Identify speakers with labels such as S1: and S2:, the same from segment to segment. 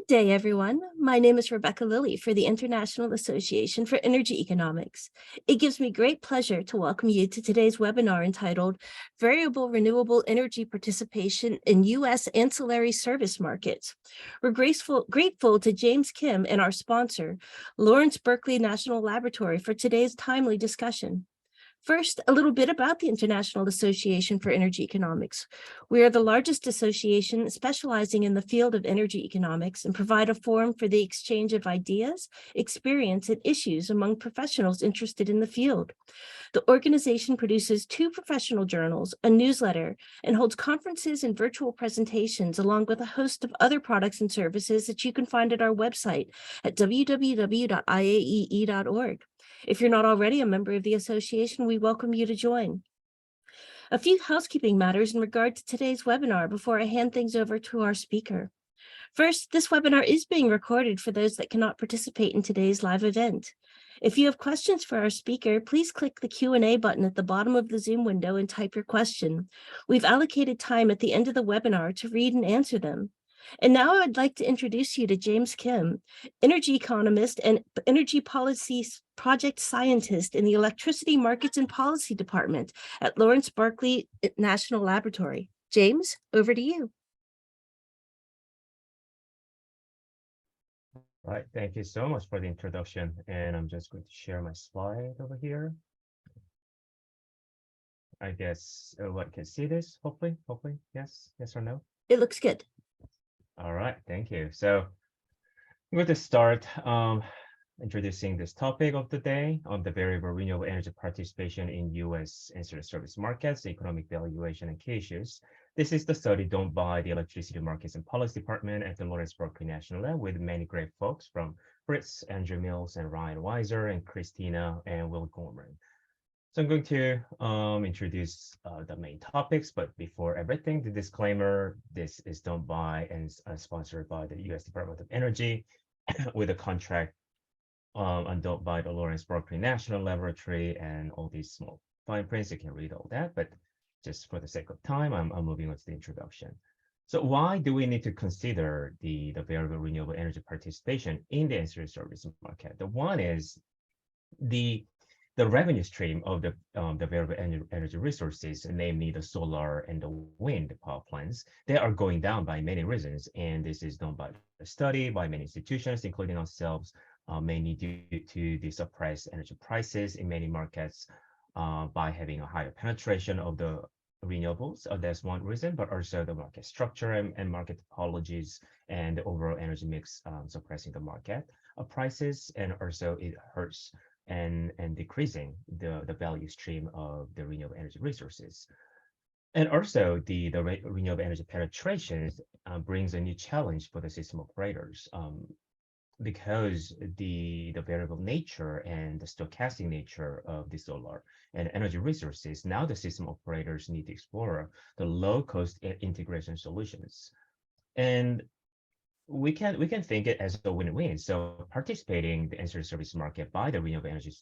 S1: Good day, everyone. My name is Rebecca Lilly for the International Association for Energy Economics. It gives me great pleasure to welcome you to today's webinar entitled Variable Renewable Energy Participation in U.S. Ancillary Service Markets. We're grateful to James Kim and our sponsor, Lawrence Berkeley National Laboratory, for today's timely discussion. First, a little bit about the International Association for Energy Economics. We are the largest association specializing in the field of energy economics and provide a forum for the exchange of ideas, experience, and issues among professionals interested in the field. The organization produces 2 professional journals, a newsletter, and holds conferences and virtual presentations along with a host of other products and services that you can find at our website at www.iaee.org. If you're not already a member of the association, we welcome you to join. A few housekeeping matters in regard to today's webinar before I hand things over to our speaker. First, this webinar is being recorded for those that cannot participate in today's live event. If you have questions for our speaker, please click the Q&A button at the bottom of the Zoom window and type your question. We've allocated time at the end of the webinar to read and answer them. And now I'd like to introduce you to James Kim, energy economist and energy policy project scientist in the Electricity Markets and Policy Department at Lawrence Berkeley National Laboratory. James, over to you.
S2: All right, thank you so much for the introduction. And I'm just going to share my slide over here. I guess everyone can see this, hopefully, yes or no?
S1: It looks good.
S2: All right, thank you. So I'm going to start introducing this topic of the day on the variable renewable energy participation in U.S. ancillary service markets, economic valuation and key issues. This is the study done by the Electricity Markets and Policy Department at the Lawrence Berkeley National Lab with many great folks from Fritz, Andrew Mills, and Ryan Weiser, and Christina and Will Gorman. So I'm going to introduce the main topics, but before everything, the disclaimer, this is done by and sponsored by the U.S. Department of Energy with a contract and done by the Lawrence Berkeley National Laboratory and all these small fine prints. You can read all that, but just for the sake of time, I'm moving on to the introduction. So why do we need to consider the variable renewable energy participation in the ancillary service market? The one is the revenue stream of the variable energy resources, namely the solar and the wind power plants, they are going down by many reasons. And this is done by a study by many institutions, including ourselves, mainly due to the suppressed energy prices in many markets by having a higher penetration of the renewables. That's one reason, but also the market structure and market topologies and the overall energy mix suppressing the market prices, and also it hurts and decreasing the value stream of the renewable energy resources. And also the renewable energy penetration brings a new challenge for the system operators because the variable nature and the stochastic nature of the solar and energy resources. Now the system operators need to explore the low-cost integration solutions. And we can think it as a win-win. So participating in the ancillary service market by the renewable energy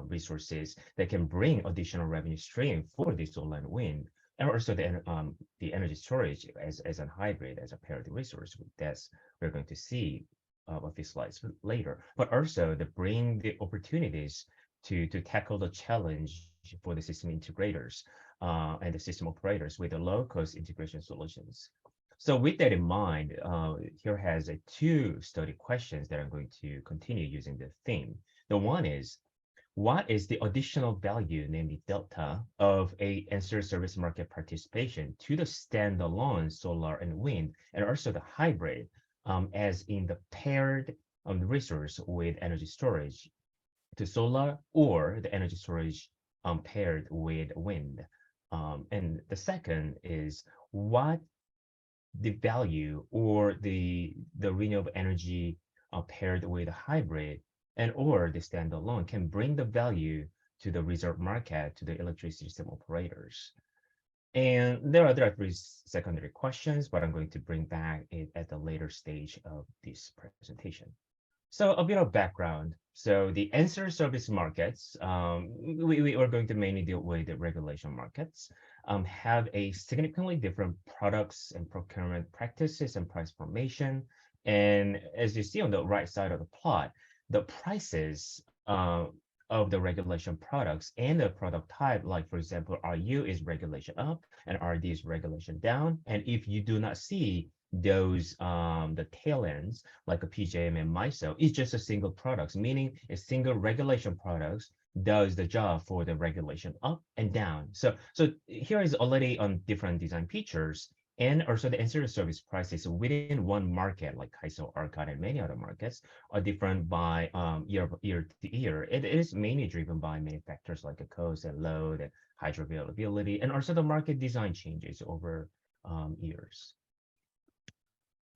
S2: resources that can bring additional revenue stream for the solar and wind, and also the energy storage as a hybrid, as a paired resource. That's we're going to see a few slides later. But also to bring the opportunities to tackle the challenge for the system integrators and the system operators with the low-cost integration solutions. So with that in mind, here has 2 study questions that I'm going to continue using the theme. The one is, what is the additional value, namely delta, of a ancillary service market participation to the standalone solar and wind, and also the hybrid, as in the paired resource with energy storage to solar, or the energy storage paired with wind. And the second is, what the value or the renewable energy paired with a hybrid and or the standalone can bring the value to the reserve market, to the electricity system operators. And there are 3 secondary questions, but I'm going to bring back it at the later stage of this presentation. So a bit of background. So the ancillary service markets, we are going to mainly deal with the regulation markets, have a significantly different products and procurement practices and price formation And as you see on the right side of the plot, the prices of the regulation products and the product type, like for example, RU is regulation up and RD is regulation down. And if you do not see those the tail ends like a PJM and MISO, it's just a single products, meaning a single regulation products does the job for the regulation up and down. So here is already on different design features and also the ancillary service prices within one market, like KAISO, ERCOT, and many other markets, are different by year to year. It is mainly driven by many factors like the cost and load, and hydro availability, and also the market design changes over years.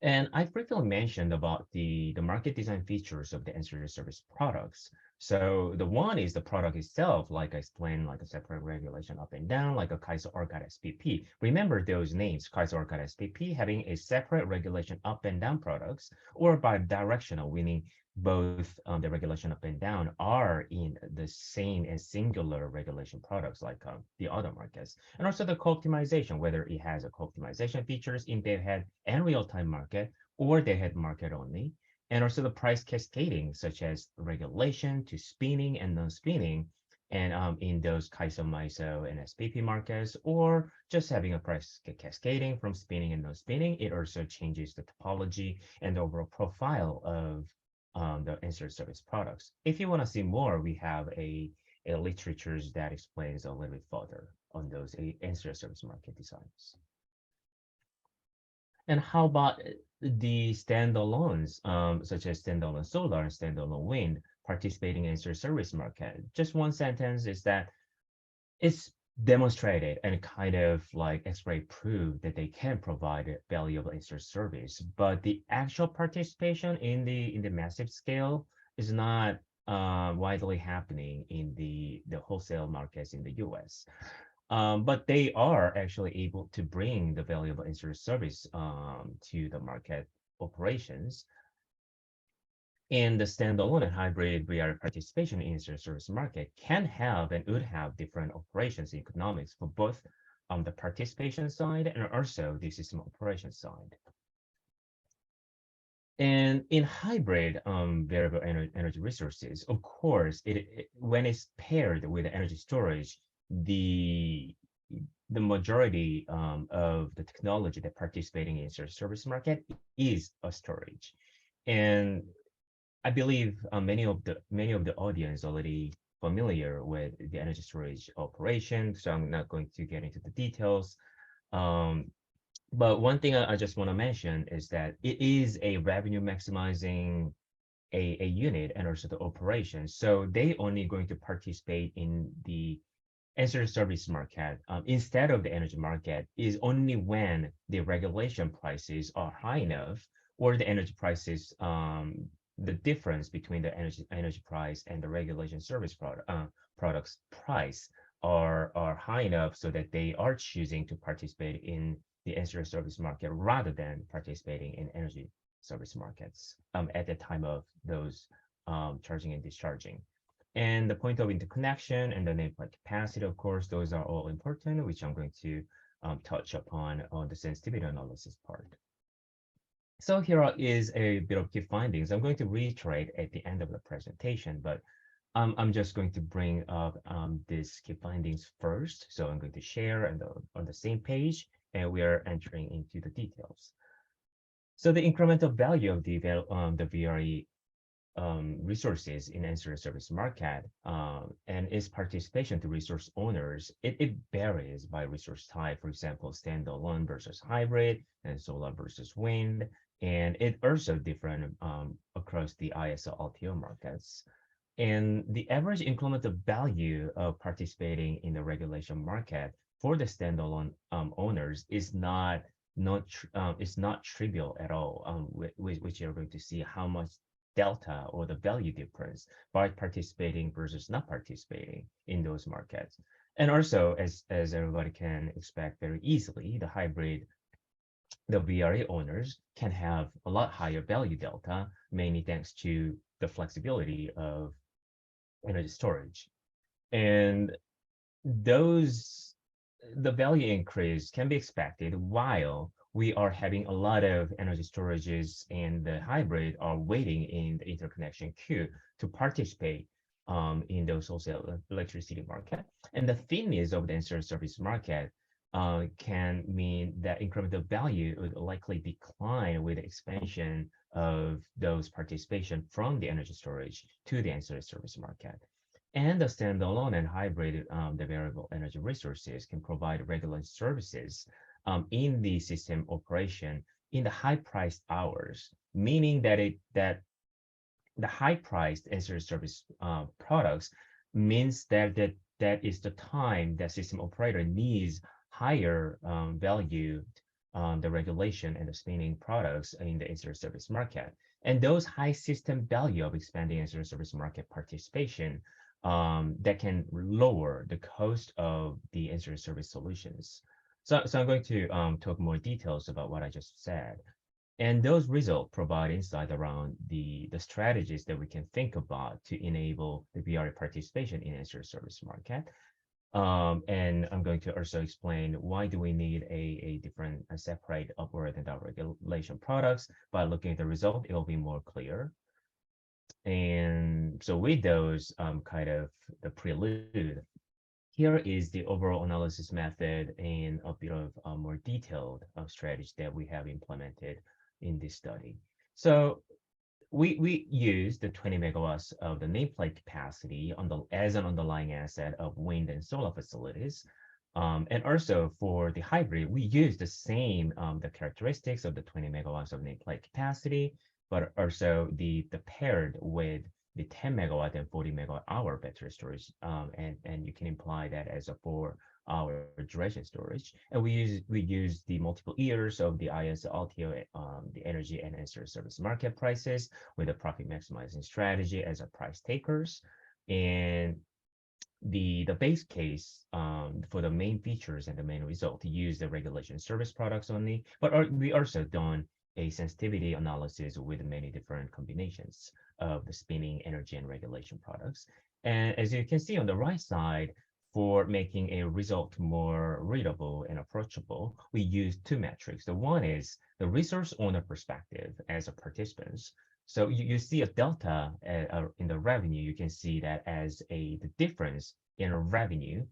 S2: And I briefly mentioned about the market design features of the ancillary service products. So the one is the product itself, like I explained, like a separate regulation up and down, like a KAISO ORCAD SPP. Remember those names, KAISO ORCAD SPP, having a separate regulation up and down products, or bidirectional, meaning both the regulation up and down are in the same and singular regulation products like the other markets. And also the co-optimization, whether it has a co-optimization features in day-ahead and real-time market, or day-ahead market only. And also the price cascading, such as regulation to spinning and non-spinning, and in those KAISO, MISO, and SPP markets, or just having a price cascading from spinning and non-spinning. It also changes the topology and the overall profile of the ancillary service products. If you want to see more, we have a literature that explains a little bit further on those ancillary service market designs. And how about the standalones, such as standalone solar and standalone wind, participating in ancillary service market? Just one sentence is that it's demonstrated and kind of like X-ray proved that they can provide a valuable ancillary service, but the actual participation in the massive scale is not widely happening in the wholesale markets in the US. But they are actually able to bring the valuable ancillary service to the market operations. And the standalone and hybrid VR participation in the service market can have and would have different operations economics for both the participation side and also the system operation side. And in hybrid variable energy resources, of course, when it's paired with energy storage, the majority of the technology that participating in the service market is a storage. And I believe many of the audience already familiar with the energy storage operation, so I'm not going to get into the details. But one thing I just want to mention is that it is a revenue maximizing a unit and also the operation. So they only going to participate in the ancillary service market instead of the energy market is only when the regulation prices are high enough or the energy prices the difference between the energy price and the regulation service products price are high enough so that they are choosing to participate in the ancillary service market rather than participating in energy service markets at the time of those charging and discharging. And the point of interconnection and the nameplate capacity, of course, those are all important, which I'm going to touch upon on the sensitivity analysis part. So here is a bit of key findings. I'm going to reiterate at the end of the presentation, but I'm just going to bring up these key findings first. So I'm going to share and on the same page, and we are entering into the details. So the incremental value of the VRE resources in ancillary service market and its participation to resource owners, it varies by resource type. For example, standalone versus hybrid and solar versus wind. And it also different across the ISO RTO markets. And the average incremental value of participating in the regulation market for the standalone owners is not trivial at all, which you're going to see how much delta or the value difference by participating versus not participating in those markets. And also, as everybody can expect very easily, the VRA owners can have a lot higher value delta, mainly thanks to the flexibility of energy storage. And the value increase can be expected while we are having a lot of energy storages and the hybrid are waiting in the interconnection queue to participate in those wholesale electricity market. And the thinness of the ancillary service market can mean that incremental value would likely decline with the expansion of those participation from the energy storage to the ancillary service market. And the standalone and hybrid, the variable energy resources can provide regular services in the system operation in the high-priced hours, meaning that the high-priced ancillary service products means that is the time that system operator needs higher value the regulation and the spinning products in the ancillary service market. And those high system value of expanding ancillary service market participation that can lower the cost of the ancillary service solutions. So I'm going to talk more details about what I just said. And those results provide insight around the strategies that we can think about to enable the VRE participation in ancillary service market. And I'm going to also explain why do we need a different, a separate upward and downward regulation products. By looking at the result, it will be more clear. And so with those kind of the prelude, here is the overall analysis method and a bit of more detailed strategy that we have implemented in this study. So we use the 20 megawatts of the nameplate capacity as an underlying asset of wind and solar facilities. And also for the hybrid, we use the same the characteristics of the 20 megawatts of nameplate capacity, but also the paired with the 10 megawatt and 40 megawatt hour battery storage. And you can imply that as a 4-hour duration storage. And we use the multiple years of the ISO RTO, the energy and ancillary service market prices with a profit maximizing strategy as a price takers. And the base case for the main features and the main result to use the regulation service products only, but we also done a sensitivity analysis with many different combinations of the spinning energy and regulation products. And as you can see on the right side, for making a result more readable and approachable, we use two metrics. The one is the resource owner perspective as a participants. So you see a delta in the revenue. You can see that as the difference in revenue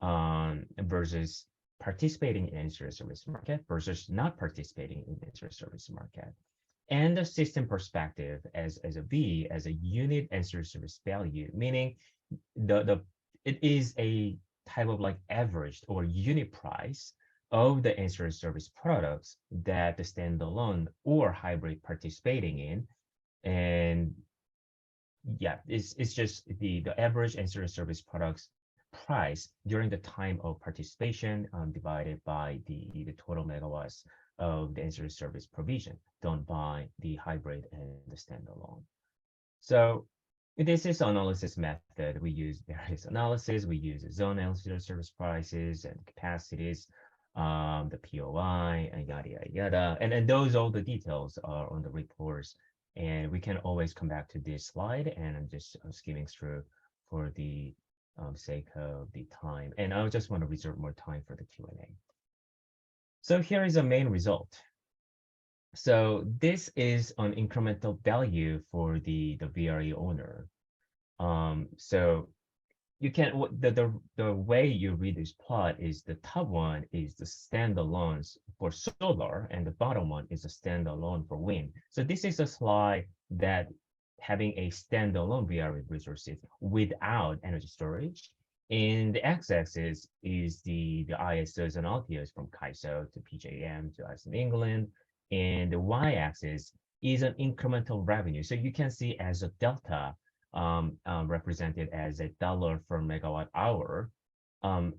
S2: versus participating in ancillary service market versus not participating in ancillary service market. And the system perspective as a V, as a unit ancillary service value, meaning it is a type of like averaged or unit price of the ancillary service products that the standalone or hybrid participating in. And yeah, it's just the average ancillary service products price during the time of participation divided by the total megawatts of the ancillary service provision done by the hybrid and the standalone. So this is analysis method. We use various analysis. We use zone ancillary service prices and capacities, the POI, and yada, yada, yada. And those, all the details are on the reports. And we can always come back to this slide. And I'm just skimming through for the sake of the time. And I just want to reserve more time for the Q&A. So here is a main result. So this is an incremental value for the VRE owner. So you can, the way you read this plot is the top one is the standalones for solar and the bottom one is a standalone for wind. So this is a slide that having a standalone VRE resources without energy storage. And the x-axis is the ISOs and RTOs from CAISO to PJM to ISO England. And the y-axis is an incremental revenue. So you can see as a delta represented as $1 per megawatt hour. And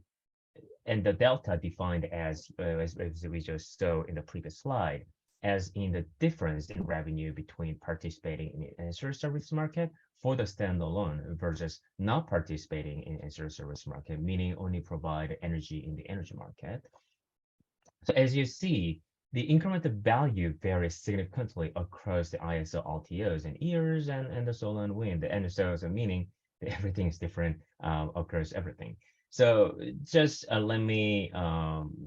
S2: the delta defined as we just saw in the previous slide, as in the difference in revenue between participating in the ancillary service market for the standalone versus not participating in ancillary service market, meaning only provide energy in the energy market. So as you see, the incremental value varies significantly across the ISO RTOs and years and the solar and wind. And so meaning that everything is different across everything. So just let me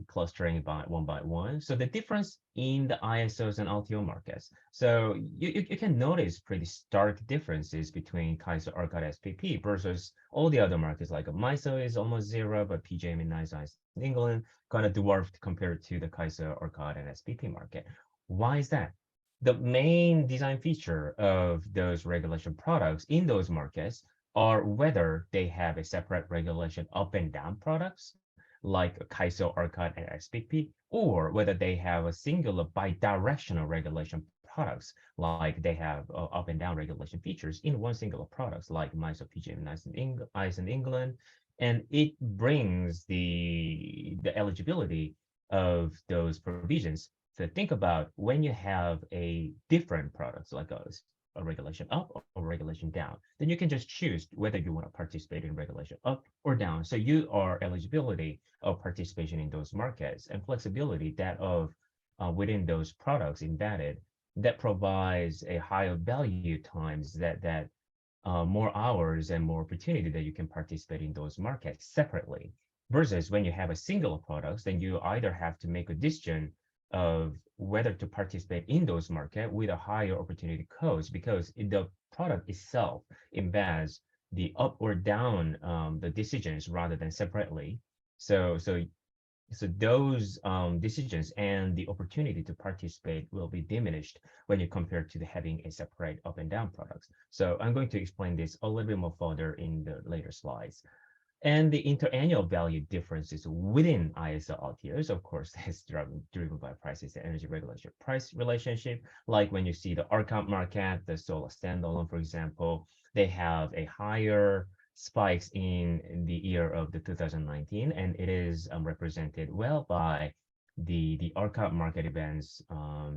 S2: clustering by one. So the difference in the ISOs and LTO markets. So you can notice pretty stark differences between Kaiser Arcade SPP versus all the other markets, like MISO is almost zero, but PJM and NISO in England kind of dwarfed compared to the Kaiser Arcade and SPP market. Why is that? The main design feature of those regulation products in those markets or whether they have a separate regulation up and down products like KISO, ERCOT, and SPP, or whether they have a singular bidirectional regulation products like they have up and down regulation features in one singular products like MISO, PJM, ICE in England, and it brings the eligibility of those provisions. So think about when you have a different products like a regulation up or regulation down, then you can just choose whether you want to participate in regulation up or down. So you are eligibility of participation in those markets and flexibility that of within those products embedded that provides a higher value times that more hours and more opportunity that you can participate in those markets separately. Versus when you have a single products, then you either have to make a decision of whether to participate in those market with a higher opportunity cost because the product itself embeds the up or down the decisions rather than separately. So those decisions and the opportunity to participate will be diminished when you compare to the having a separate up and down products. So I'm going to explain this a little bit more further in the later slides. And the interannual value differences within ISO RTOs, of course, is driven by prices and energy regulation price relationship. Like when you see the ERCOT market, the solar standalone, for example, they have a higher spikes in the year of the 2019, and it is represented well by the ERCOT market events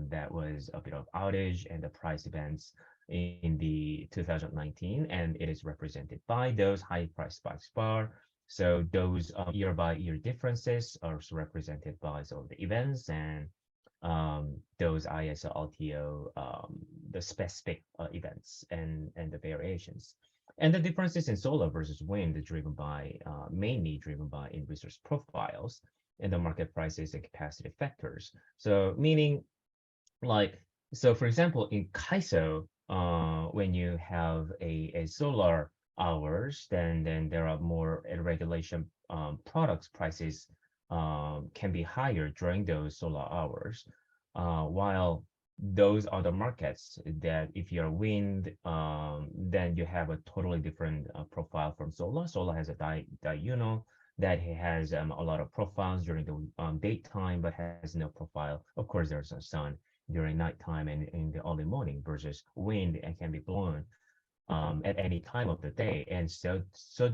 S2: that was a bit of outage and the price events in the 2019, and it is represented by those high price spikes bar. So those year by year differences are also represented by some of the events and those ISO LTO, the specific events and the variations. And the differences in solar versus wind are driven by, mainly driven by in resource profiles and the market prices and capacity factors. So meaning like, so for example, in KISO, when you have a solar hours, then there are more regulation products prices can be higher during those solar hours, while those other markets that if you're wind, then you have a totally different profile from solar. Solar has a diurnal that has a lot of profiles during the daytime, but has no profile. Of course, there's a sun during nighttime and in the early morning versus wind and can be blown at any time of the day. And so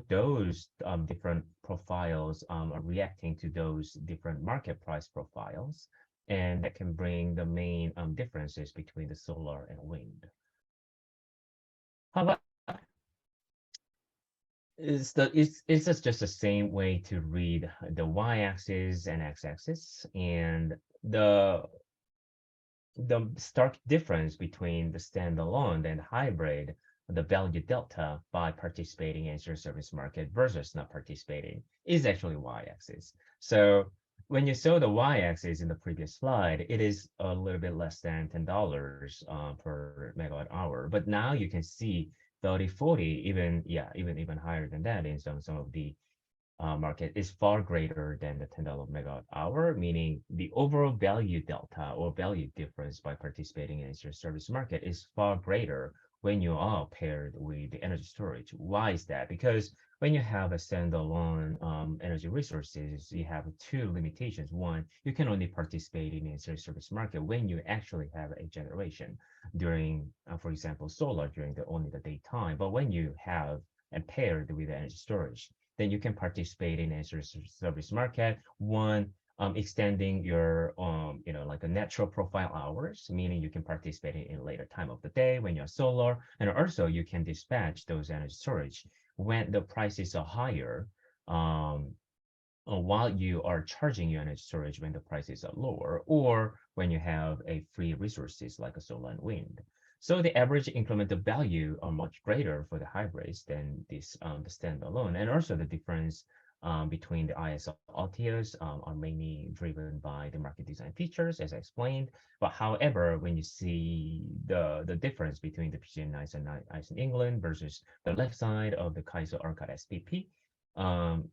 S2: those different profiles are reacting to those different market price profiles. And that can bring the main differences between the solar and wind. How about it's just the same way to read the y-axis and x-axis, and the stark difference between the standalone and hybrid, the value delta by participating in your service market versus not participating is actually y-axis. So when you saw the y-axis in the previous slide, it is a little bit less than $10 per megawatt hour. But now you can see 30, 40, even higher than that in some of the market is far greater than the $10 megawatt hour, meaning the overall value delta or value difference by participating in your service market is far greater when you are paired with the energy storage. Why is that? Because when you have a standalone energy resources, you have two limitations. One, you can only participate in a service market when you actually have a generation during, for example, solar during only the daytime. But when you have and paired with the energy storage, then you can participate in a service market. One, extending your, like a natural profile hours, meaning you can participate in later time of the day when you're solar, and also you can dispatch those energy storage when the prices are higher, while you are charging your energy storage when the prices are lower, or when you have a free resources like a solar and wind. So the average incremental value are much greater for the hybrids than this the standalone, and also the difference between the ISO RTOs are mainly driven by the market design features, as I explained. But however, when you see the difference between the PJM ICE and ICE in England versus the left side of the KAISO ERCOT SPP, um,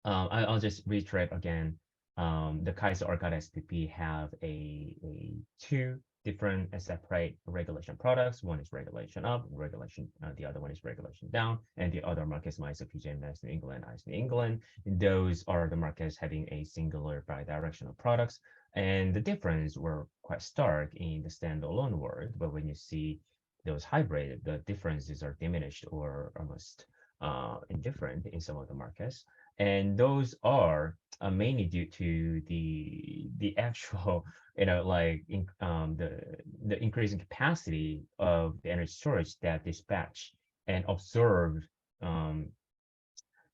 S2: I'll just reiterate again. The KAISO ERCOT SPP have a two different separate regulation products. One is regulation up, regulation. The other one is regulation down, and the other markets, MISO, PJM, ICE in England, ICE in England. Those are the markets having a singular bidirectional products, and the difference were quite stark in the standalone world. But when you see those hybrid, the differences are diminished or almost indifferent in some of the markets, and those are mainly due to the actual the increasing capacity of the energy storage that dispatch and observe um,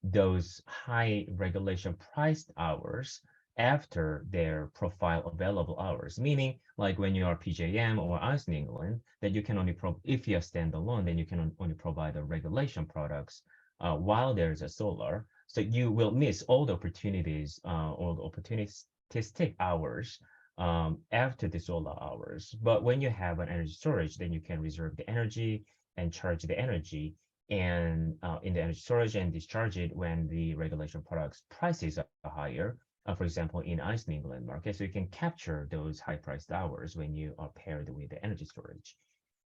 S2: those high regulation priced hours after their profile available hours, meaning like when you are PJM or ICE in England, that you can only if you're standalone, then you can only provide the regulation products while there's a solar. So you will miss all the opportunities, all the opportunistic hours after the solar hours. But when you have an energy storage, then you can reserve the energy and charge the energy and in the energy storage and discharge it when the regulation products prices are higher. For example, in ICE in England market, so you can capture those high priced hours when you are paired with the energy storage.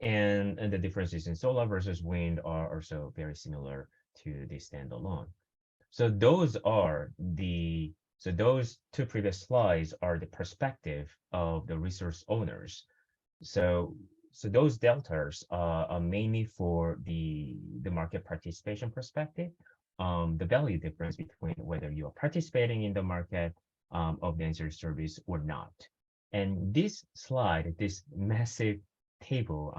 S2: And the differences in solar versus wind are also very similar to the standalone. So those two previous slides are the perspective of the resource owners. So those deltas are mainly for the market participation perspective, the value difference between whether you are participating in the market of the ancillary service or not. And this slide, this massive table,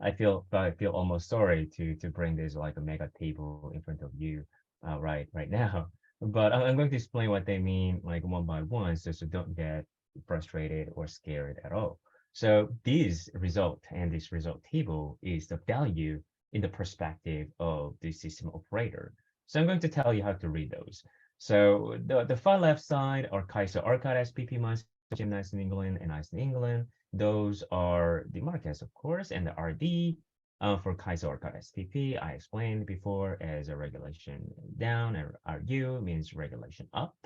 S2: I feel almost sorry to bring this like a mega table in front of you right now. But I'm going to explain what they mean like one by one, so don't get frustrated or scared at all. So this result and this result table is the value in the perspective of the system operator. So I'm going to tell you how to read those. So the far left side are KAISO ERCOT SPP minus ICE in England and ICE in England. Those are the markets, of course, and the RD for KAISO ERCOT SPP, I explained before as a regulation down, and RU means regulation up.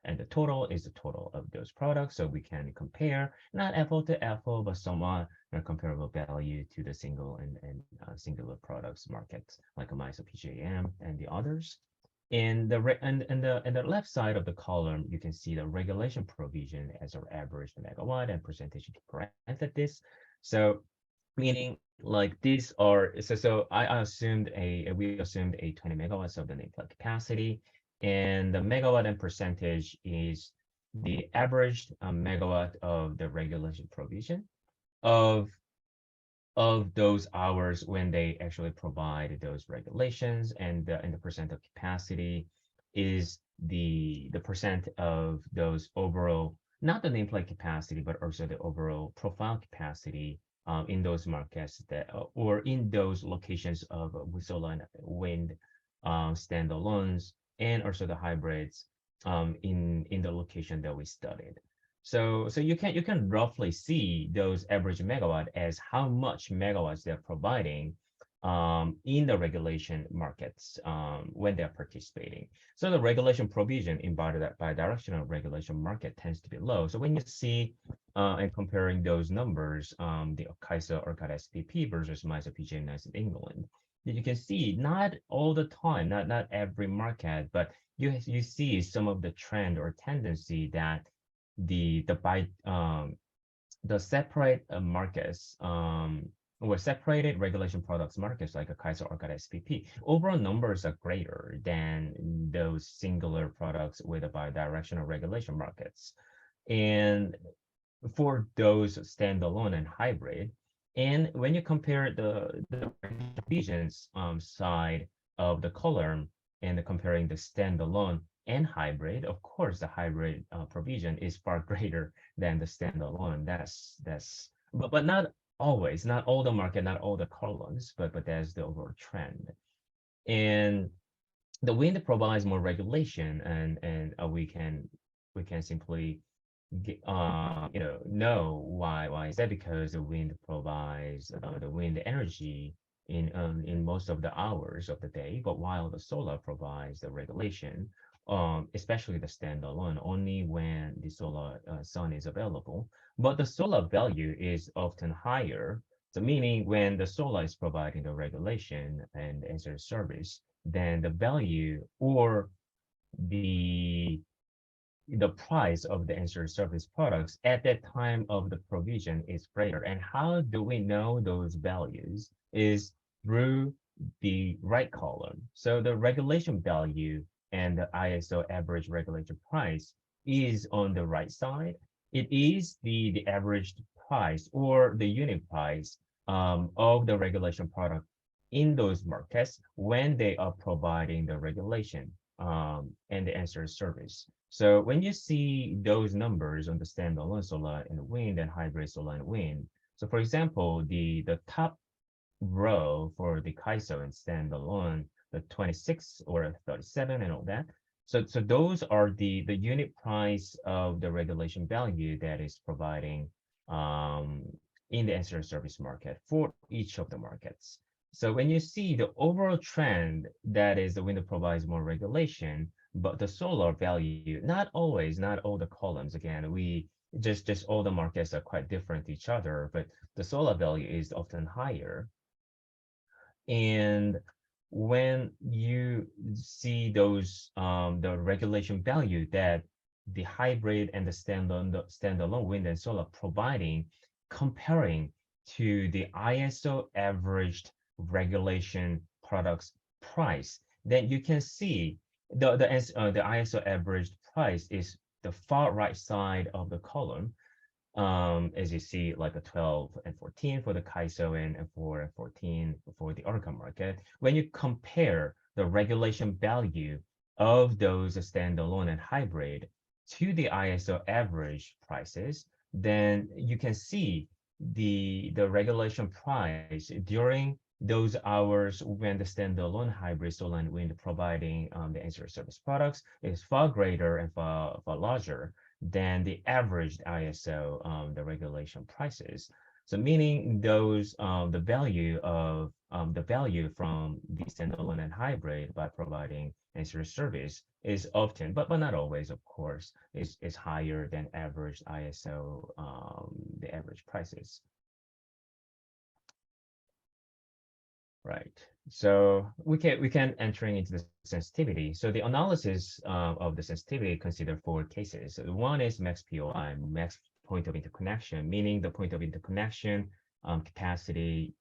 S2: And the total is the total of those products. So we can compare, not apple to apple, but somewhat comparable value to the single and singular products markets like MISO, PJM, and the others. And the left side of the column, you can see the regulation provision as our average megawatt and percentage to parenthesis. So meaning like these are so I assumed we assumed a 20 megawatts of the nameplate capacity, and the megawatt and percentage is the averaged megawatt of the regulation provision of those hours when they actually provide those regulations, and the percent of capacity is the percent of those overall, not the nameplate capacity, but also the overall profile capacity in those markets that or in those locations of solar and wind standalones, and also the hybrids in the location that we studied. So you can roughly see those average megawatt as how much megawatts they're providing in the regulation markets when they're participating. So the regulation provision in bidirectional regulation market tends to be low. So when you see and comparing those numbers, the KAISO ERCOT SPP versus MISO PJM in England, you can see not all the time, not every market, but you see some of the trend or tendency that the separate markets or separated regulation products markets like a KAISO ERCOT SPP, overall numbers are greater than those singular products with a bidirectional regulation markets. And for those standalone and hybrid, and when you compare the provisions side of the column and comparing the standalone and hybrid, of course, the hybrid provision is far greater than the standalone. But not always, not all the market, not all the columns, but that's the overall trend. And the wind provides more regulation, and we can simply know why is that, because the wind provides the wind energy in most of the hours of the day, but while the solar provides the regulation, especially the standalone, only when the solar sun is available. But the solar value is often higher. So meaning when the solar is providing the regulation and as a service, then the value or the the price of the ancillary service products at that time of the provision is greater. And how do we know those values is through the right column. So the regulation value and the ISO average regulated price is on the right side. It is the average price or the unit price of the regulation product in those markets when they are providing the regulation and the ancillary service. So when you see those numbers on the standalone solar and wind and hybrid solar and wind, so for example, the top row for the KAISO and standalone, the 26 or 37 and all that. So those are the unit price of the regulation value that is providing um, in the ancillary service market for each of the markets. So when you see the overall trend, that is the wind provides more regulation, but the solar value, not always, not all the columns. Again, we just all the markets are quite different to each other, but the solar value is often higher. And when you see those the regulation value that the hybrid and the standalone wind and solar providing, comparing to the ISO averaged regulation products price, then you can see the ISO averaged price is the far right side of the column, as you see, like a 12 and 14 for the KAISO and for 14 for the ARCA market. When you compare the regulation value of those standalone and hybrid to the ISO average prices, then you can see the regulation price during those hours when the standalone hybrid solar and wind providing the ancillary service products is far greater and far larger than the averaged ISO, the regulation prices. So meaning those the value from the standalone and hybrid by providing ancillary service is often, but not always, of course, is higher than average ISO, the average prices. Right. So we can entering into the sensitivity. So the analysis of the sensitivity consider four cases. So one is max POI, max point of interconnection, meaning the point of interconnection capacity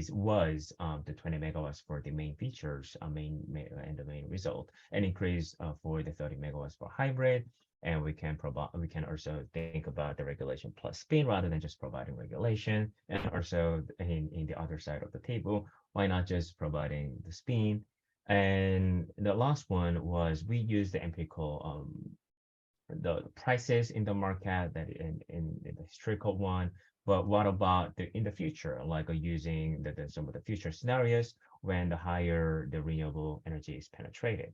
S2: was the 20 megawatts for the main features, and the main result, and increase for the 30 megawatts for hybrid. And we can also think about the regulation plus spin rather than just providing regulation. And also in the other side of the table, why not just providing the spin? And the last one was we use the empirical the prices in the market that in the historical one, but what about in the future, like using some of the future scenarios when the higher the renewable energy is penetrated.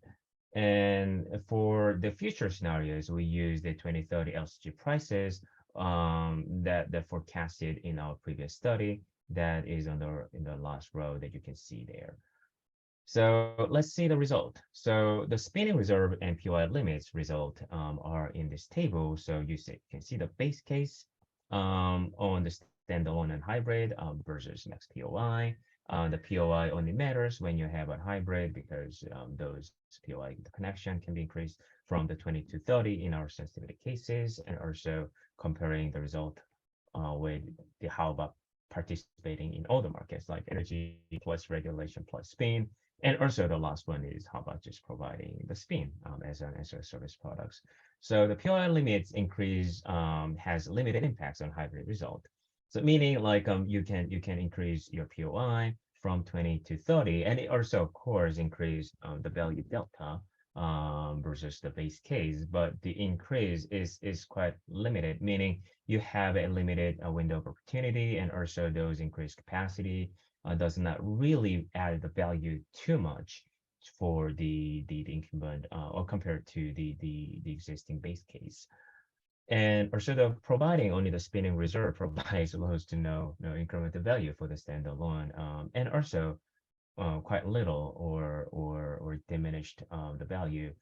S2: And for the future scenarios, we use the 2030 LCG prices that forecasted in our previous study that is in the last row that you can see there. So let's see the result. So the spinning reserve and POI limits result are in this table. So you can see the base case on the standalone and hybrid versus max POI. The POI only matters when you have a hybrid because those POI connection can be increased from the 20 to 30 in our sensitivity cases, and also comparing the result with the how about participating in all the markets like energy plus regulation plus spin. And also the last one is how about just providing the spin as a service products. So the POI limits increase has limited impacts on hybrid result. So meaning like you can increase your POI from 20 to 30, and it also of course increase the value delta versus the base case, but the increase is quite limited, meaning you have a limited window of opportunity, and also those increased capacity does not really add the value too much for the incumbent or compared to the existing base case. And also the providing only the spinning reserve provides close to no incremental value for the standalone, and also quite little or diminished the value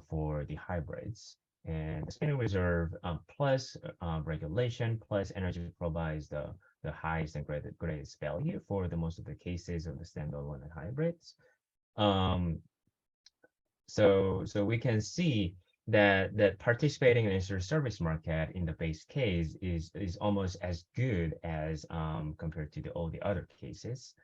S2: for the hybrids. And the spinning reserve plus regulation plus energy provides the highest and greatest value for the most of the cases of the standalone and hybrids. Um, so we can see that participating in a service market in the base case is almost as good as compared to all the other cases.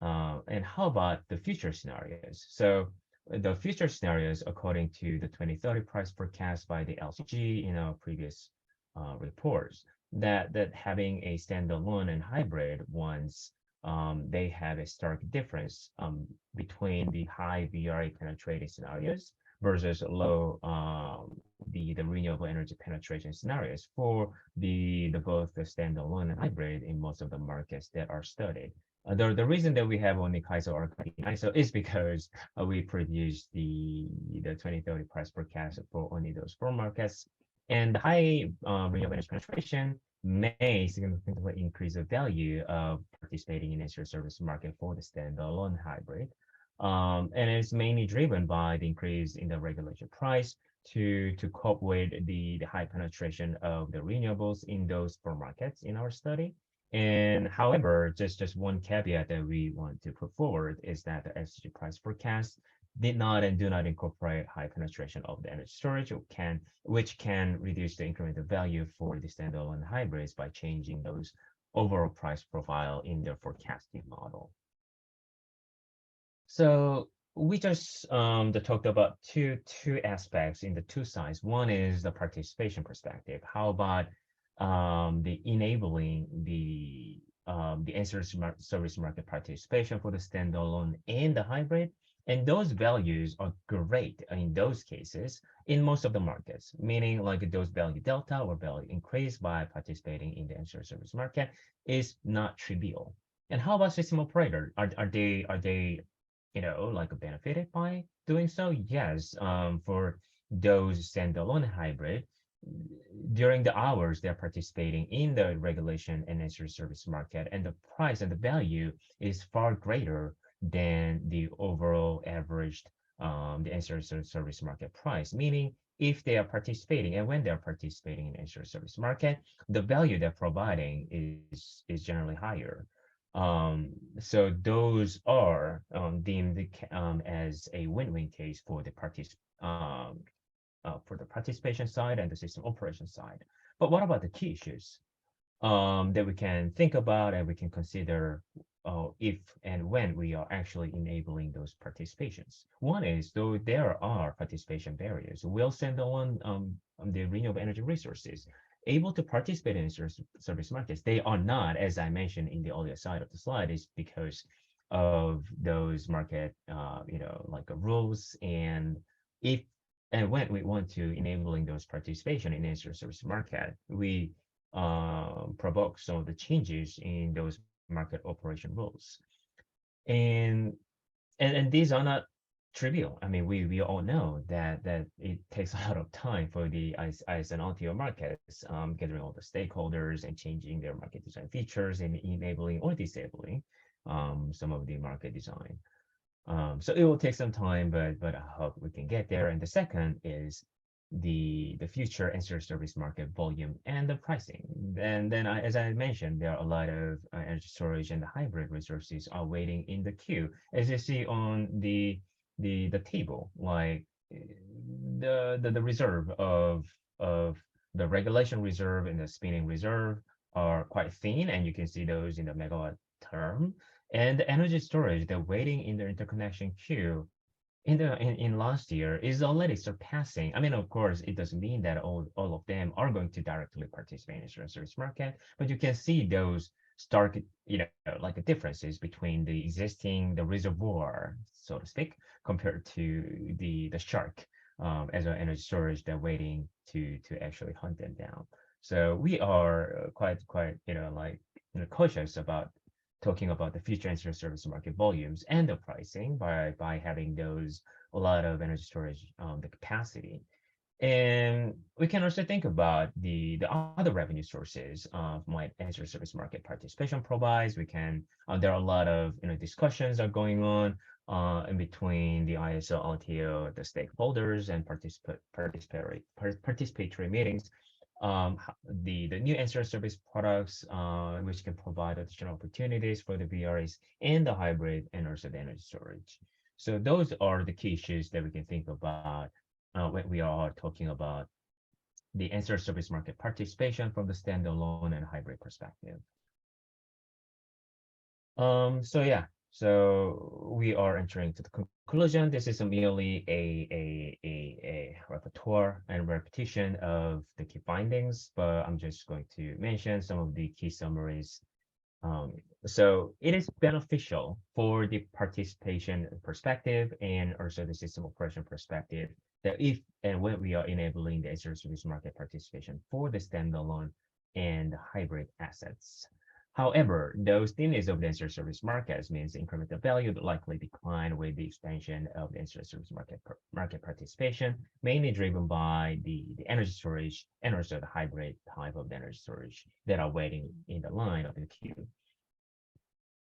S2: And how about the future scenarios? So the future scenarios, according to the 2030 price forecast by the LCG in our previous reports, that having a standalone and hybrid ones, they have a stark difference between the high VRA penetrating scenarios versus low the renewable energy penetration scenarios for the both the standalone and hybrid in most of the markets that are studied. The reason that we have only Kaiser or ISO is because we produced the 2030 price forecast for only those four markets, and the high renewable energy penetration may significantly increase the value of participating in the service market for the standalone hybrid. And it's mainly driven by the increase in the regulation price to cope with the high penetration of the renewables in those four markets in our study. And however, just one caveat that we want to put forward is that the SG price forecast did not and do not incorporate high penetration of the energy storage, which can reduce the incremental value for the standalone hybrids by changing those overall price profile in their forecasting model. So we just talked about two aspects in the two sides. One is the participation perspective. How about the enabling the ancillary service market participation for the standalone and the hybrid? And those values are great in those cases in most of the markets, meaning like those value delta or value increase by participating in the ancillary service market is not trivial. And how about system operator? Are they like benefited by doing so? Yes, for those standalone hybrid, during the hours they're participating in the regulation and ancillary service market, and the price and the value is far greater than the overall averaged the ancillary service market price. Meaning, if they are participating and when they're participating in ancillary service market, the value they're providing is generally higher. So those are deemed as a win-win case for the participation side and the system operation side. But what about the key issues that we can think about and we can consider if and when we are actually enabling those participations? One is, though there are participation barriers, will standalone the renewable energy resources able to participate in service markets? They are not, as I mentioned in the earlier side of the slide, is because of those market, like rules. And if and when we want to enabling those participation in the service market, we provoke some of the changes in those market operation rules. And these are not trivial. I mean, we all know that it takes a lot of time for the IS and RTO markets, gathering all the stakeholders and changing their market design features and enabling or disabling some of the market design. So it will take some time, but I hope we can get there. And the second is the future ancillary service market volume and the pricing. And then, as I mentioned, there are a lot of energy storage and the hybrid resources are waiting in the queue, as you see on the table. Like the reserve of the regulation reserve and the spinning reserve are quite thin, and you can see those in the megawatt term. And the energy storage, they're waiting in the interconnection queue in last year is already surpassing. I mean, of course, it doesn't mean that all of them are going to directly participate in the service market, but you can see those stark, like differences between the reservoir, so to speak, compared to the shark as an energy storage. They're waiting to actually hunt them down. So we are quite cautious about talking about the future ancillary service market volumes and the pricing by having those a lot of energy storage, the capacity. And we can also think about the other revenue sources my ancillary service market participation provides. We can there are a lot of discussions are going on in between the ISO, LTO, the stakeholders, and participatory meetings. The new ancillary service products which can provide additional opportunities for the VRAs and the hybrid and also the energy storage. So those are the key issues that we can think about when we are talking about the ancillary service market participation from the standalone and hybrid perspective. So yeah, so we are entering to the conclusion. This is merely a repertoire and repetition of the key findings, but I'm just going to mention some of the key summaries. So it is beneficial for the participation perspective and also the system operation perspective that if and when we are enabling the ancillary service market participation for the standalone and hybrid assets. However, those thinness of the ancillary service markets means incremental value will likely decline with the expansion of the ancillary service market participation, mainly driven by the energy storage and also the hybrid type of the energy storage that are waiting in the line of the queue.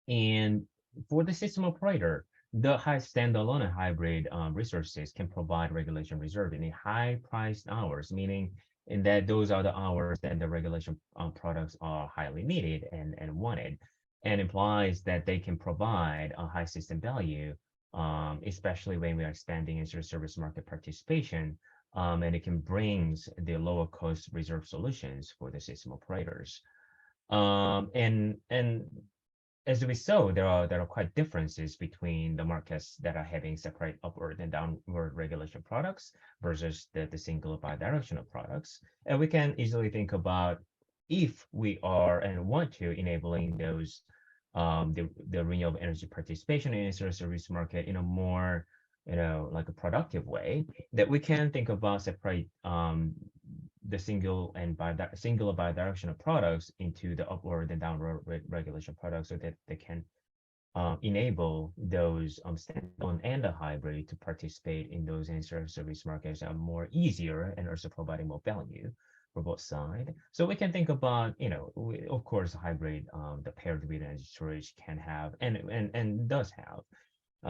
S2: And for the system operator, the high standalone and hybrid resources can provide regulation reserve in a high priced hours, meaning in that those are the hours that the regulation products are highly needed and wanted, and implies that they can provide a high system value, especially when we are expanding into service market participation, and it can bring the lower cost reserve solutions for the system operators. And as we saw, there are quite differences between the markets that are having separate upward and downward regulation products versus the single bidirectional products. And we can easily think about if we are and want to enabling those the renewable energy participation in the service market in a more like a productive way, that we can think about separate the single bidirectional products into the upward and downward regulation products so that they can enable those standalone and the hybrid to participate in those ancillary service markets are more easier and also providing more value for both sides. So we can think about, of course, hybrid, the paired with energy storage can have and does have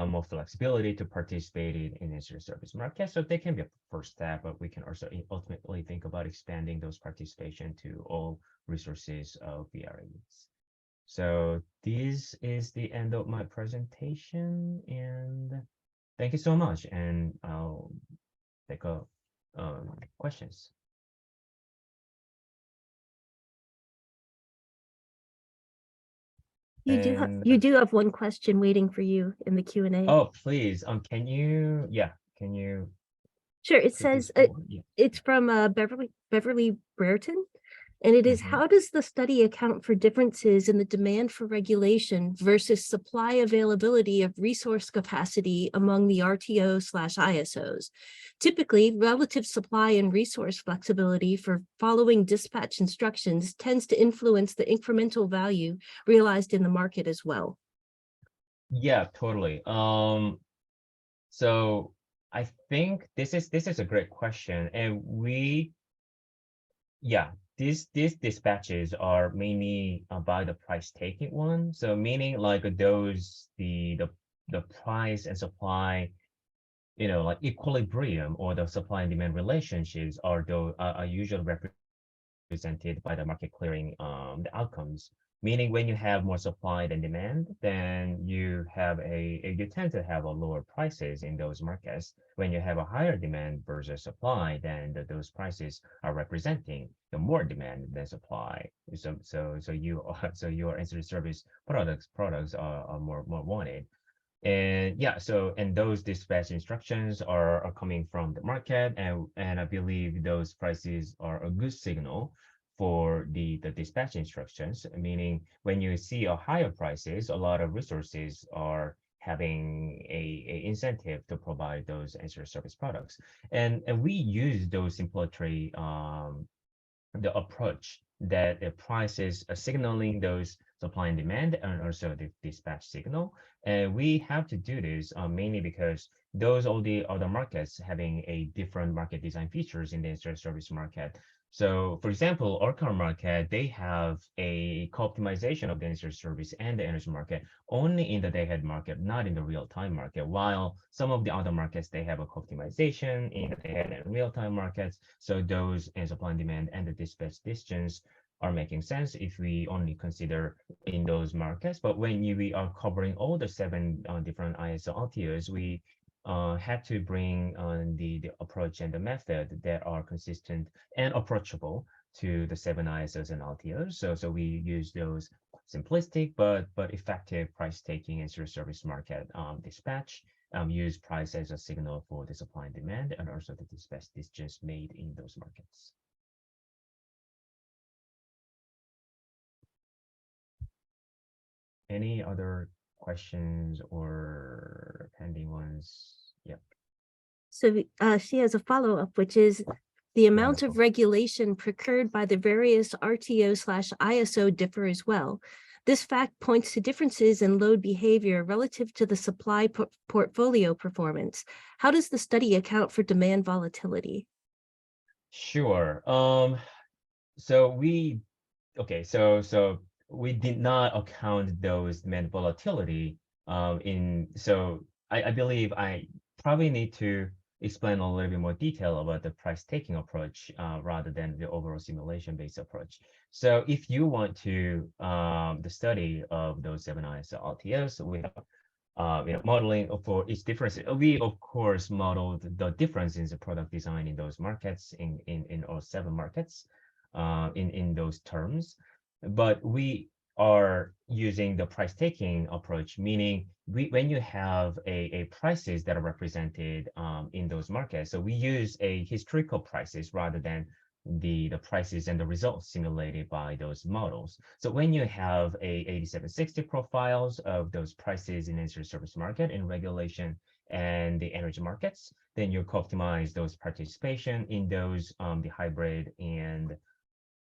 S2: more flexibility to participate in ancillary service markets. So they can be a first step, but we can also ultimately think about expanding those participation to all resources of VRAs. So this is the end of my presentation, and thank you so much. And I'll take a questions.
S1: You do have one question waiting for you in the Q&A.
S2: Oh, please. Can you?
S1: Sure. It says it's from Beverly Brereton, and it is, how does the study account for differences in the demand for regulation versus supply availability of resource capacity among the RTO/ISOs? Typically, relative supply and resource flexibility for following dispatch instructions tends to influence the incremental value realized in the market as well.
S2: Yeah, totally. So I think this is a great question, and these dispatches are mainly by the price taking one. So meaning like those the price and supply, like equilibrium or the supply and demand relationships are usually represented by the market clearing the outcomes. Meaning when you have more supply than demand, then you tend to have a lower prices in those markets. When you have a higher demand versus supply, then those prices are representing the more demand than supply. So your ancillary service products are more wanted. And and those dispatch instructions are coming from the market, and I believe those prices are a good signal for the dispatch instructions, meaning when you see a higher prices, a lot of resources are having a incentive to provide those ancillary service products. And we use those simplicity the approach that the prices are signaling those supply and demand and also the dispatch signal. And we have to do this mainly because those all the other markets having a different market design features in the internet service market. So for example, our current market, they have a co-optimization of the internet service and the energy market only in the day-ahead market, not in the real-time market, while some of the other markets, they have a co-optimization in the day-ahead and real-time markets. So those in supply and demand and the dispatch distance are making sense if we only consider in those markets. But when we are covering all the seven different ISO RTOs, we had to bring on the approach and the method that are consistent and approachable to the seven ISOs and RTOs. So we use those simplistic but effective price taking and service market dispatch. Use price as a signal for the supply and demand, and also the dispatch distance made in those markets. Any other questions or pending ones? Yeah.
S1: So she has a follow-up, which is the amount of
S2: Wonderful.
S1: regulation procured by the various RTO/ISO differ as well. This fact points to differences in load behavior relative to the supply portfolio performance. How does the study account for demand volatility?
S2: Sure. So we we did not account those demand volatility so I believe I probably need to explain a little bit more detail about the price taking approach rather than the overall simulation based approach. So if you want to the study of those seven ISO RTOs, we have modeling for each difference. We of course modeled the difference in the product design in those markets in all seven markets in those terms, but we are using the price taking approach, meaning when you have a prices that are represented in those markets, so we use a historical prices rather than the prices and the results simulated by those models. So when you have a 8760 profiles of those prices in energy service market in regulation and the energy markets, then you optimize those participation in those the hybrid and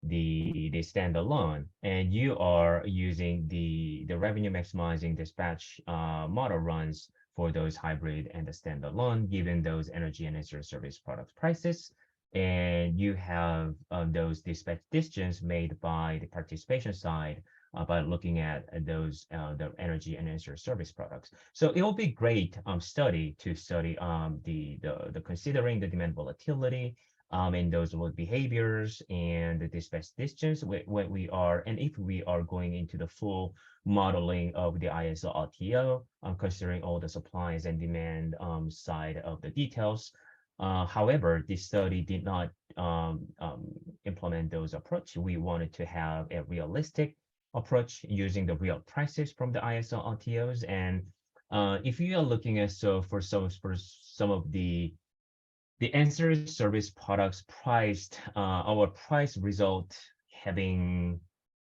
S2: the standalone, and you are using the revenue maximizing dispatch model runs for those hybrid and the standalone, given those energy and energy service product prices. And you have those dispatch distance made by the participation side by looking at those the energy and energy service products. So it will be great study to study the considering the demand volatility and those load behaviors and the dispatch distance when we are, and if we are going into the full modeling of the ISO RTO, considering all the supplies and demand side of the details. However, this study did not implement those approach. We wanted to have a realistic approach using the real prices from the ISO RTOs. And if you are looking at, so for some of the ancillary service products priced, our price result having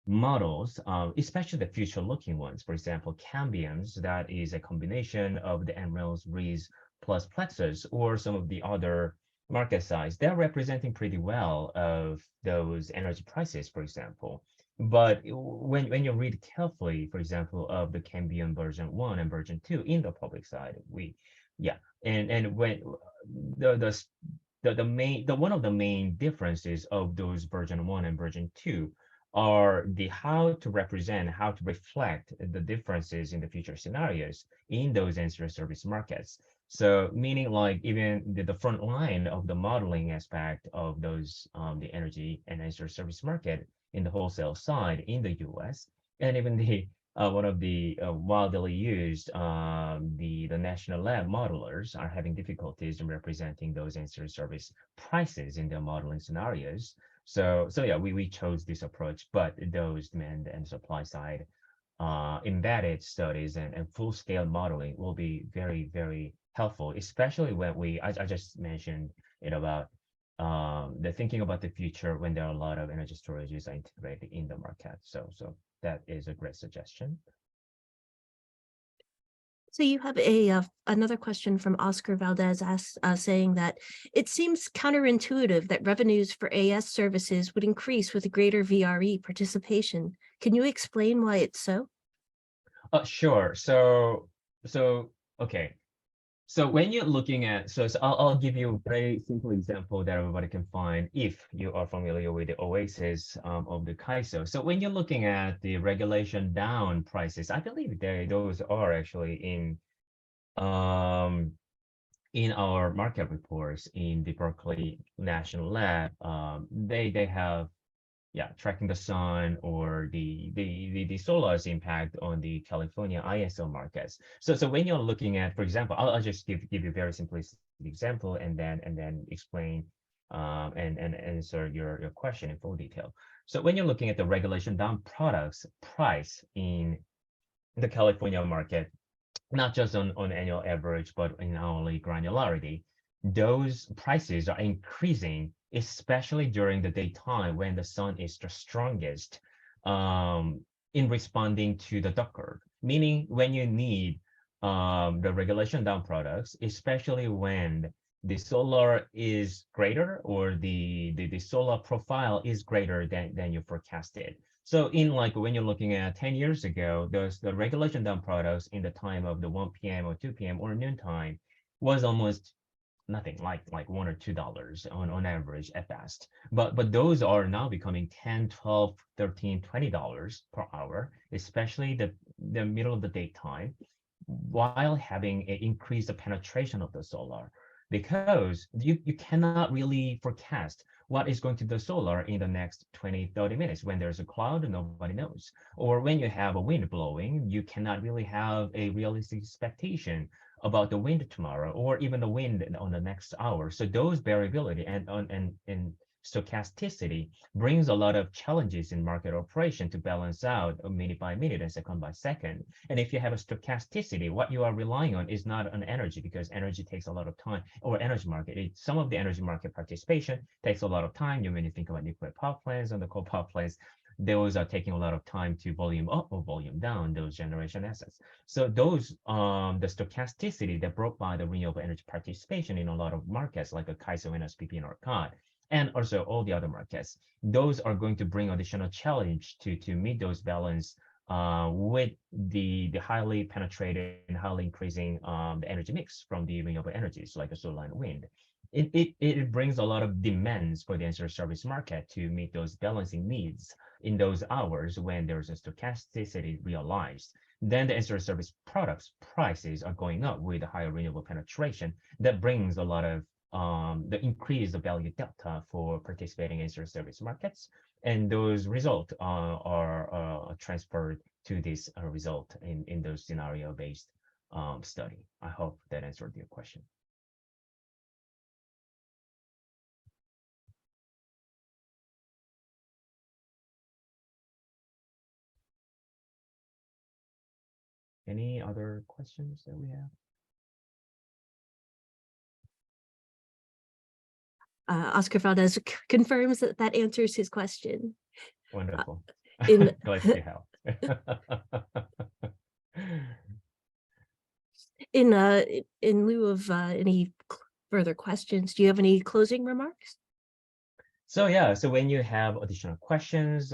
S2: models, especially the future looking ones, for example, cambiums, that is a combination of the Emeralds, Rees plus Plexus, or some of the other market size, they're representing pretty well of those energy prices, for example. But when you read carefully, for example, of the Cambium version 1 and version 2 in the public side, and when the one of the main differences of those version 1 and version 2 are the how to reflect the differences in the future scenarios in those ancillary service markets. So meaning like even the front line of the modeling aspect of those the energy and ancillary service market in the wholesale side in the US, and even the one of the widely used the national lab modelers are having difficulties in representing those ancillary service prices in their modeling scenarios. So yeah, we chose this approach, but those demand and supply side embedded studies and full scale modeling will be very, very helpful, especially when I just mentioned it about the thinking about the future when there are a lot of energy storages are integrated in the market. So that is a great suggestion.
S1: So you have another question from Oscar Valdez saying that it seems counterintuitive that revenues for AS services would increase with greater VRE participation. Can you explain why it's so?
S2: Sure. Okay. So when you're looking at, I'll give you a very simple example that everybody can find if you are familiar with the OASIS of the CAISO. So when you're looking at the regulation down prices, I believe those are actually in our market reports in the Berkeley National Lab. They have tracking the sun or the solar's impact on the California ISO markets. So when you're looking at, for example, I'll just give you a very simplistic example and then explain and answer your question in full detail. So when you're looking at the regulation down products price in the California market, not just on annual average, but in hourly granularity, those prices are increasing, especially during the daytime when the sun is the strongest in responding to the duck curve, meaning when you need the regulation down products, especially when the solar is greater or the solar profile is greater than you forecasted. So in like when you're looking at 10 years ago, the regulation down products in the time of the 1 p.m. or 2 p.m. or noontime was almost nothing, like $1 or $2 on average at best. But those are now becoming 10, 12, 13, $20 per hour, especially the middle of the daytime, while having an increased penetration of the solar, because you cannot really forecast what is going to the solar in the next 20, 30 minutes. When there's a cloud, nobody knows. Or when you have a wind blowing, you cannot really have a realistic expectation about the wind tomorrow, or even the wind on the next hour. So those variability and stochasticity brings a lot of challenges in market operation to balance out minute by minute and second by second. And if you have a stochasticity, what you are relying on is not on energy, because energy takes a lot of time, or energy market. Some of the energy market participation takes a lot of time. When you think about nuclear power plants and the coal power plants, those are taking a lot of time to volume up or volume down those generation assets. So those, the stochasticity that brought by the renewable energy participation in a lot of markets like a CAISO, NSPP, and ERCOT, and also all the other markets, those are going to bring additional challenge to meet those balance with the highly penetrated and highly increasing the energy mix from the renewable energies like the solar and wind. It brings a lot of demands for the ancillary service market to meet those balancing needs in those hours when there's a stochasticity realized. Then the ancillary service products prices are going up with the higher renewable penetration. That brings a lot of the increase of value delta for participating ancillary service markets, and those results are transferred to this result in those scenario-based study. I hope that answered your question. Any other questions that we have?
S1: Oscar Valdez confirms that answers his question.
S2: Wonderful.
S1: In
S2: Glad to help.
S1: in lieu of any further questions, do you have any closing remarks?
S2: So yeah, so when you have additional questions,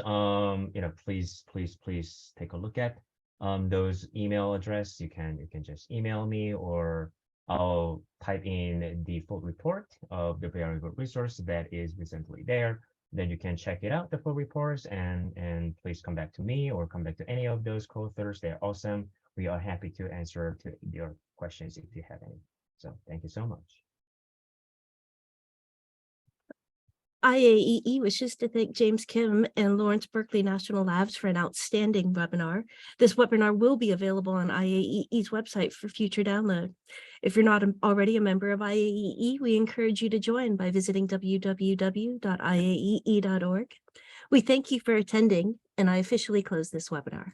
S2: please take a look at those email address. You can just email me, or I'll type in the full report of the variable resource that is recently there. Then you can check it out, the full reports, and please come back to me or come back to any of those co-authors. They're awesome. We are happy to answer to your questions if you have any. So thank you so much.
S1: IAEE wishes to thank James Kim and Lawrence Berkeley National Labs for an outstanding webinar. This webinar will be available on IAEE's website for future download. If you're not already a member of IAEE, we encourage you to join by visiting www.iaee.org. We thank you for attending, and I officially close this webinar.